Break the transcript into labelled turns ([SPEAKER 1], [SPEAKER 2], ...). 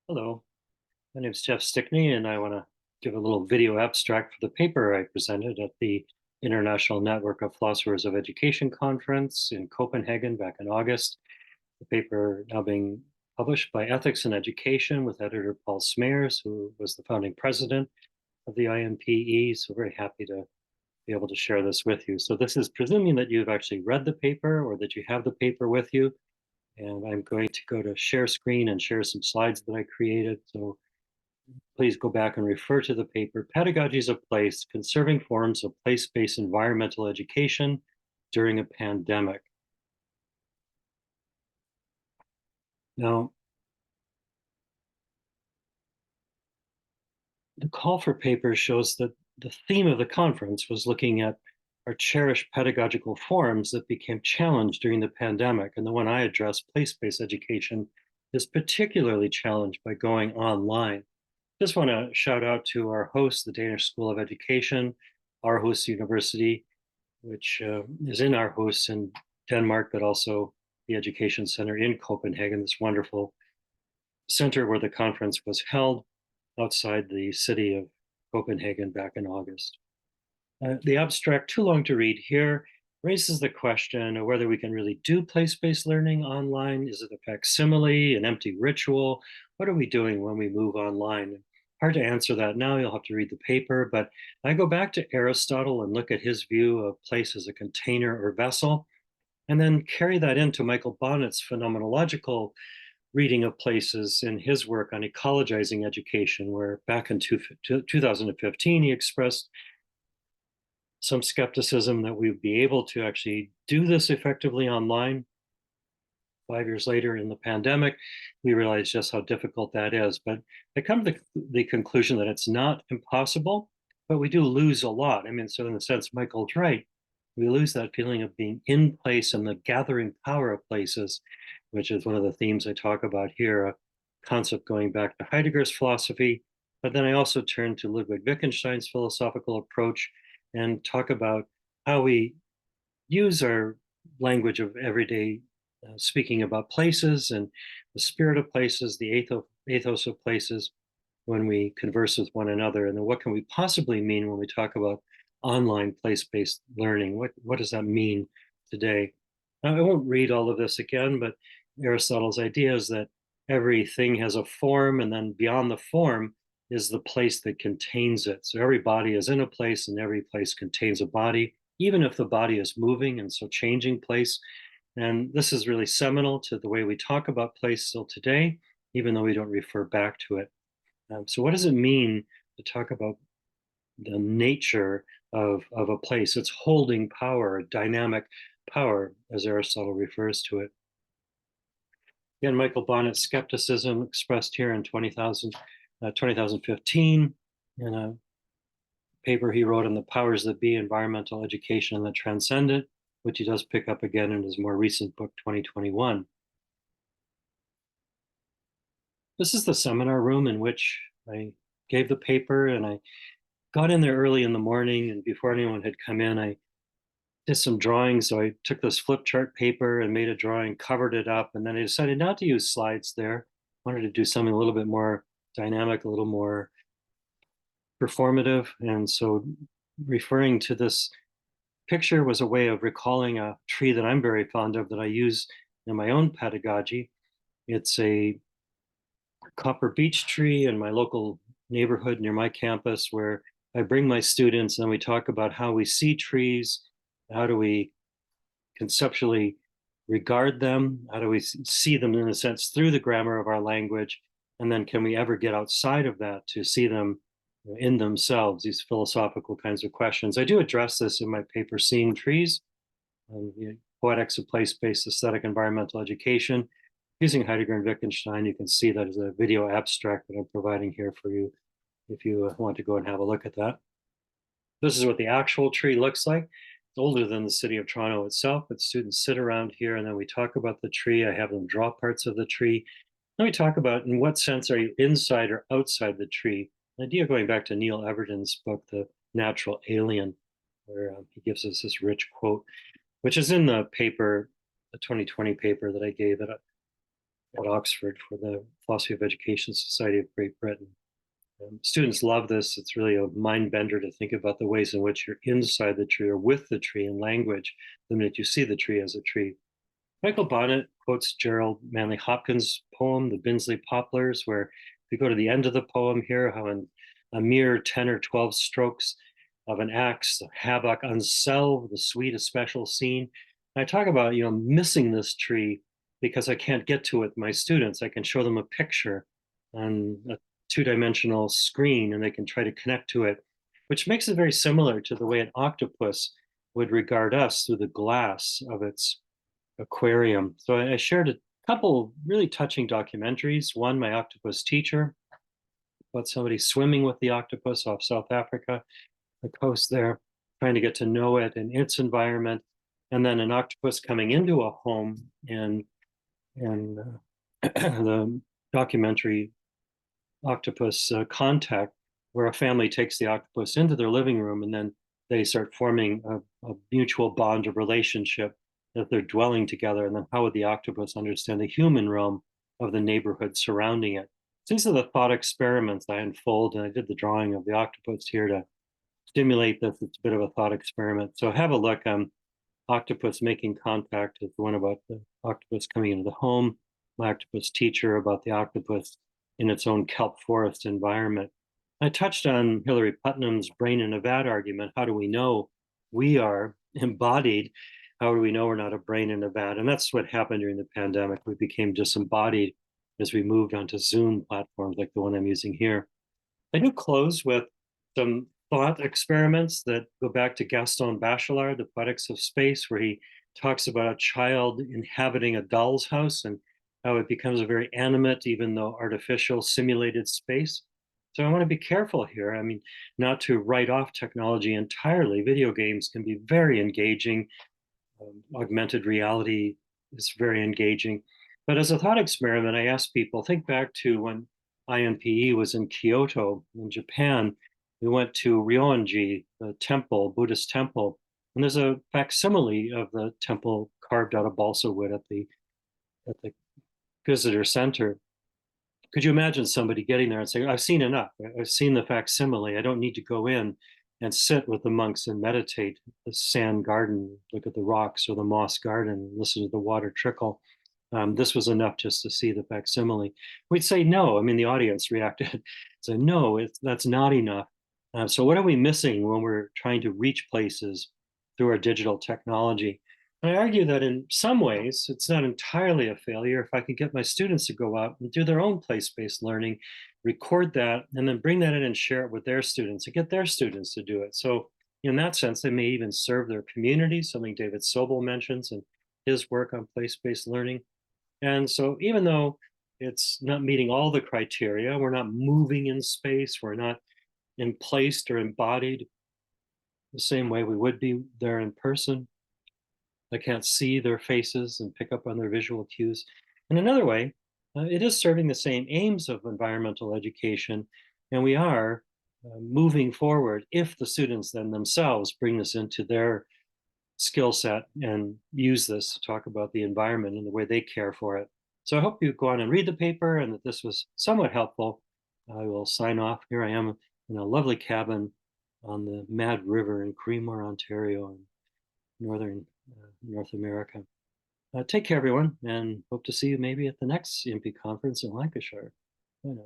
[SPEAKER 1] Hello, my name is Jeff Stickney, and I want to give a little video abstract for the paper I presented at the International Network of Philosophers of Education conference in Copenhagen back in August. The paper now being published by Ethics in Education with editor Paul Smears, who was the founding president of the IMPE. So very happy to be able to share this with you. So this is presuming that you've actually read the paper or that you have the paper with you. And I'm going to go to share screen and share some slides that I created. So please go back and refer to the paper, Pedagogies of Place, Conserving Forms of Place-Based Environmental Education During a Pandemic. Now, the call for paper shows that the theme of the conference was looking at our cherished pedagogical forms that became challenged during the pandemic. And the one I address, place-based education, is particularly challenged by going online. Just want to shout out to our host, the Danish School of Education, Aarhus University, which is in Aarhus in Denmark, but also the Education Center in Copenhagen, this wonderful center where the conference was held outside the city of Copenhagen back in August. The abstract, too long to read here, raises the question of whether we can really do place-based learning online. Is it a facsimile, an empty ritual? What are we doing when we move online? Hard to answer that now, you'll have to read the paper, but I go back to Aristotle and look at his view of place as a container or vessel, and then carry that into Michael Bonnet's phenomenological reading of places in his work on ecologizing education, where back in 2015, he expressed some skepticism that we would be able to actually do this effectively online. 5 years later in the pandemic, we realized just how difficult that is. But I come to the conclusion that it's not impossible, but we do lose a lot. I mean, so in a sense, Michael's right. We lose that feeling of being in place and the gathering power of places, which is one of the themes I talk about here, a concept going back to Heidegger's philosophy. But then I also turn to Ludwig Wittgenstein's philosophical approach and talk about how we use our language of everyday speaking about places and the spirit of places, the ethos of places when we converse with one another. And then what can we possibly mean when we talk about online place-based learning? What does that mean today? Now, I won't read all of this again, but Aristotle's idea is that everything has a form, and then beyond the form is the place that contains it. So every body is in a place, and every place contains a body, even if the body is moving and so changing place. And this is really seminal to the way we talk about place still today, even though we don't refer back to it. So what does it mean to talk about the nature of a place? It's holding power, dynamic power, as Aristotle refers to it. Again, Michael Bonnet's skepticism expressed here in 2015 in a paper he wrote on the powers that be, environmental education and the transcendent, which he does pick up again in his more recent book, 2021. This is the seminar room in which I gave the paper, and I got in there early in the morning, and before anyone had come in, I did some drawings. So I took this flip chart paper and made a drawing, covered it up, and then I decided not to use slides there. I wanted to do something a little bit more dynamic, a little more performative. And so referring to this picture was a way of recalling a tree that I'm very fond of that I use in my own pedagogy. It's a copper beech tree in my local neighborhood near my campus, where I bring my students and we talk about how we see trees, how do we conceptually regard them, how do we see them in a sense through the grammar of our language, and then can we ever get outside of that to see them in themselves, these philosophical kinds of questions. I do address this in my paper, Seeing Trees, Poetics of Place-Based Aesthetic Environmental Education. Using Heidegger and Wittgenstein, you can see that as a video abstract that I'm providing here for you if you want to go and have a look at that. This is what the actual tree looks like. It's older than the city of Toronto itself, but students sit around here and then we talk about the tree. I have them draw parts of the tree. Then we talk about in what sense are you inside or outside the tree? An idea going back to Neil Everton's book, The Natural Alien, where he gives us this rich quote, which is in the paper, the 2020 paper that I gave at at Oxford for the Philosophy of Education Society of Great Britain. Students love this. It's really a mind bender to think about the ways in which you're inside the tree or with the tree in language the minute you see the tree as a tree. Michael Bonnet quotes Gerald Manley Hopkins' poem, The Binsley Poplars, where if you go to the end of the poem here, how in a mere 10 or 12 strokes of an axe, the havoc unselve, the sweet especial scene. And I talk about, missing this tree because I can't get to it with my students. I can show them a picture on a two-dimensional screen and they can try to connect to it, which makes it very similar to the way an octopus would regard us through the glass of its aquarium. So I shared a couple really touching documentaries. One, My Octopus Teacher, about somebody swimming with the octopus off South Africa, the coast there, trying to get to know it and its environment. And then an octopus coming into a home and the documentary Octopus Contact, where a family takes the octopus into their living room and then they start forming a mutual bond of relationship that they're dwelling together. And then how would the octopus understand the human realm of the neighborhood surrounding it? So these are the thought experiments I unfold, and I did the drawing of the octopus here to stimulate this. It's a bit of a thought experiment. So have a look. Octopus Making Contact is the one about the octopus coming into the home. My Octopus Teacher, about the octopus in its own kelp forest environment. I touched on Hilary Putnam's brain in a vat argument. How do we know we are embodied? How do we know we're not a brain in a vat? And that's what happened during the pandemic. We became disembodied as we moved onto Zoom platforms like the one I'm using here. I do close with some thought experiments that go back to Gaston Bachelard, The Poetics of Space, where he talks about a child inhabiting a doll's house and how it becomes a very animate, even though artificial, simulated space. So I want to be careful here. I mean, not to write off technology entirely. Video games can be very engaging. Augmented reality is very engaging. But as a thought experiment, I asked people, think back to when INPE was in Kyoto in Japan. We went to Ryoanji, the temple, Buddhist temple, and there's a facsimile of the temple carved out of balsa wood at the visitor center. Could you imagine somebody getting there and saying, I've seen enough. I've seen the facsimile. I don't need to go in and sit with the monks and meditate the sand garden, look at the rocks or the moss garden, listen to the water trickle. This was enough just to see the facsimile. We'd say no. I mean, the audience reacted, say no, that's not enough. So what are we missing when we're trying to reach places through our digital technology? And I argue that in some ways, it's not entirely a failure if I could get my students to go out and do their own place-based learning, record that, and then bring that in and share it with their students and get their students to do it. So in that sense, they may even serve their community, something David Sobel mentions in his work on place-based learning. And so even though it's not meeting all the criteria, we're not moving in space, we're not placed or embodied the same way we would be there in person. I can't see their faces and pick up on their visual cues. In another way, it is serving the same aims of environmental education, and we are moving forward if the students then themselves bring this into their skill set and use this to talk about the environment and the way they care for it. So I hope you go on and read the paper and that this was somewhat helpful. I will sign off. Here I am in a lovely cabin on the Mad River in Creemore, Ontario, in northern North America. Take care, everyone, and hope to see you maybe at the next CMP conference in Lancashire. Bye now.